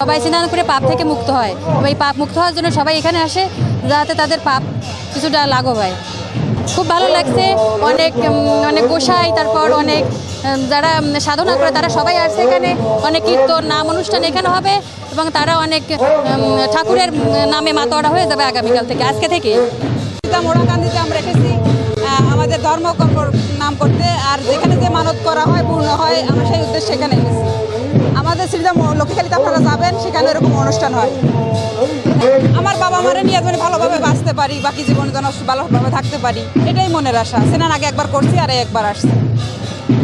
সবাই স্নান করে পাপ থেকে মুক্ত হয়। এই পাপ মুক্ত হওয়ার জন্য সবাই এখানে আসে, যাতে তাদের পাপ কিছুটা লাঘব হয়। খুব ভালো লাগছে। অনেক অনেক গোসাই, তারপর অনেক যারা সাধনা করে তারা সবাই আসছে এখানে। অনেক কীর্তন নাম অনুষ্ঠান এখানে হবে এবং তারা অনেক ঠাকুরের নামে মাতোয়ারা হয়ে যাবে আগামীকাল থেকে, আজকে থেকে। মোড়াকান্দিতে আমরা এসেছি আমাদের ধর্মকর্ম নাম করতে, আর যেখানে যে মানত করা হয় পূর্ণ হয়, আমরা সেই উদ্দেশ্যে এখানে এসেছি। আমাদের শ্রীরাম লক্ষ্মীকালীতে আপনারা যাবেন, সেখানে এরকম অনুষ্ঠান হয়। আমার বাবা মারা নিয়ে যেন ভালোভাবে বাঁচতে পারি, বাকি জীবন যেন ভালোভাবে থাকতে পারি, এটাই মনের আশা। সেনার আগে একবার করছি আর একবার আসছি,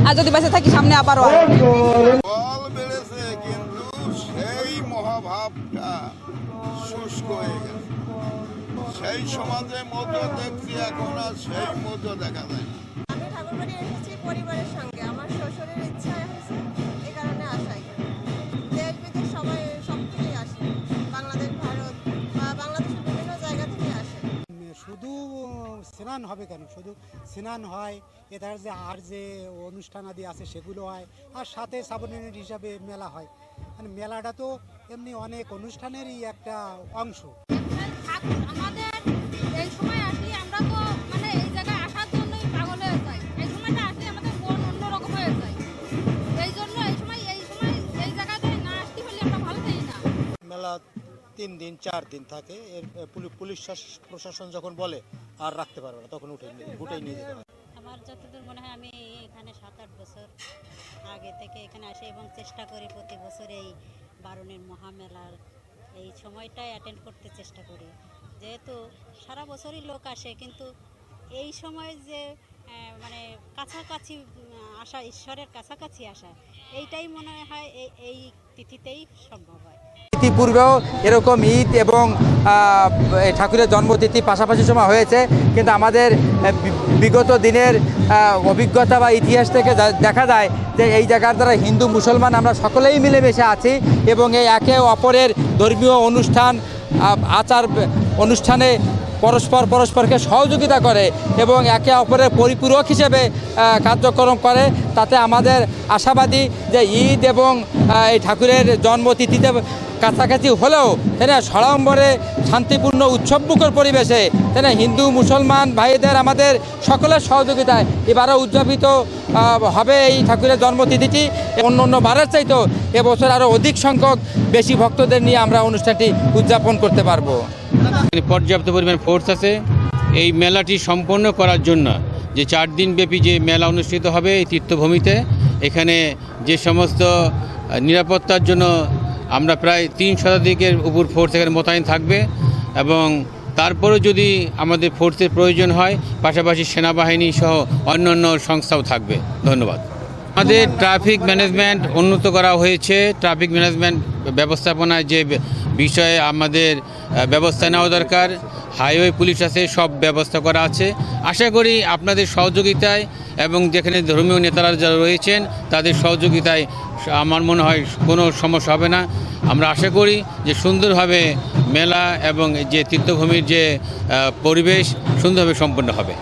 আর যদি বেঁচে থাকি সামনে আবারও আসবো। বল বেড়েছে, কিন্তু সেই মহাভাবটা শুষ্ক হয়ে গেছে। সেই সমাজে মতো দেখছি, এখন আর সেই মতো দেখা যায় না। আমি ঠাকুরবাড়ি এসেছি পরিবারের সঙ্গে, আমার শ্বশুরের ইচ্ছা হয়েছে, এই কারণে আসা। দেশ বিদেশ সবাই সব থেকেই আসে, বাংলাদেশ ভারত বা বাংলাদেশের বিভিন্ন জায়গা থেকে আসে। শুধু স্নান হবে কেন, শুধু স্নান হয়, এটার যে আর যে অনুষ্ঠান আদি আছে সেগুলো হয়, আর সাথে সাবনের হিসাবে মেলা হয়। মানে মেলাটা তো এমনি অনেক অনুষ্ঠানেরই একটা অংশ। আমাদের এই সময় আসলে আমরা তো মানে এই জায়গায় আসার জন্যই পাগল হয়ে যাই। এই সময়টা আসলে আমাদের মন অন্যরকম হয়ে যায়। এই জন্য এই সময় এই জায়গাতে না আসতে হলে আমরা ভালো থাকি না। মেলা 3 দিন 4 দিন থাকে। এর পুলিশ প্রশাসন যখন বলে আর রাখতে পারবে না, তখন উঠেই নিয়ে যেতে হয়। আমার যতদূর মনে হয়, আমি এখানে 7-8 বছর আগে থেকে এখানে আসি এবং চেষ্টা করি প্রতি বছর এই বারুণীর মহামেলার এই সময়টাই অ্যাটেন্ড করতে চেষ্টা করি। যেহেতু সারা বছরই লোক আসে, কিন্তু এই সময় যে মানে কাছাকাছি আসা, ঈশ্বরের কাছাকাছি আসা, এইটাই মনে হয় এই তিথিতেই সম্ভব হয়। ইতিপূর্বেও এরকম ঈদ এবং ঠাকুরের জন্মতিথি পাশাপাশি সময় হয়েছে, কিন্তু আমাদের বিগত দিনের অভিজ্ঞতা বা ইতিহাস থেকে দেখা যায় যে এই জায়গার দ্বারা হিন্দু মুসলমান আমরা সকলেই মিলেমিশে আছি এবং এই একে অপরের ধর্মীয় অনুষ্ঠান আচার অনুষ্ঠানে পরস্পরকে সহযোগিতা করে এবং একে অপরের পরিপূরক হিসেবে কার্যক্রম করে। তাতে আমাদের আশাবাদী যে ঈদ এবং এই ঠাকুরের জন্মতিথিতে কাছাকাছি হলেও সড়ম্বরে শান্তিপূর্ণ উৎসবমুখর পরিবেশে হিন্দু মুসলমান ভাইদের আমাদের সকলের সহযোগিতায় এবারও উদযাপিত হবে এই ঠাকুরের জন্মতিথিটি। অন্য বারের চাইতেও এবছর আরও অধিক সংখ্যক বেশি ভক্তদের নিয়ে আমরা অনুষ্ঠানটি উদযাপন করতে পারবো। পর্যাপ্ত পরিমাণ ফোর্স আছে এই মেলাটি সম্পন্ন করার জন্য। যে 4 দিন ব্যাপী যে মেলা অনুষ্ঠিত হবে এই তীর্থভূমিতে, এখানে যে সমস্ত নিরাপত্তার জন্য আমরা প্রায় 3 শতাধিকের উপর ফোর্স এখানে মোতায়েন থাকবে এবং তারপরে যদি আমাদের ফোর্সের প্রয়োজন হয় পাশাপাশি সেনাবাহিনী সহ অন্যান্য সংস্থাও থাকবে। ধন্যবাদ। আমাদের ট্রাফিক ম্যানেজমেন্ট উন্নত করা হয়েছে। ট্রাফিক ম্যানেজমেন্ট ব্যবস্থাপনায় যে বিষয়ে আমাদের ব্যবস্থা নেওয়া দরকার, হাইওয়ে পুলিশ আছে, সব ব্যবস্থা করা আছে। আশা করি আপনাদের সহযোগিতায় এবং যেখানে ধর্মীয় নেতারা যারা রয়েছেন তাদের সহযোগিতায় আমার মনে হয় কোনো সমস্যা হবে না। আমরা আশা করি যে সুন্দরভাবে মেলা এবং যে তীর্থভূমির যে পরিবেশ সুন্দরভাবে সম্পন্ন হবে।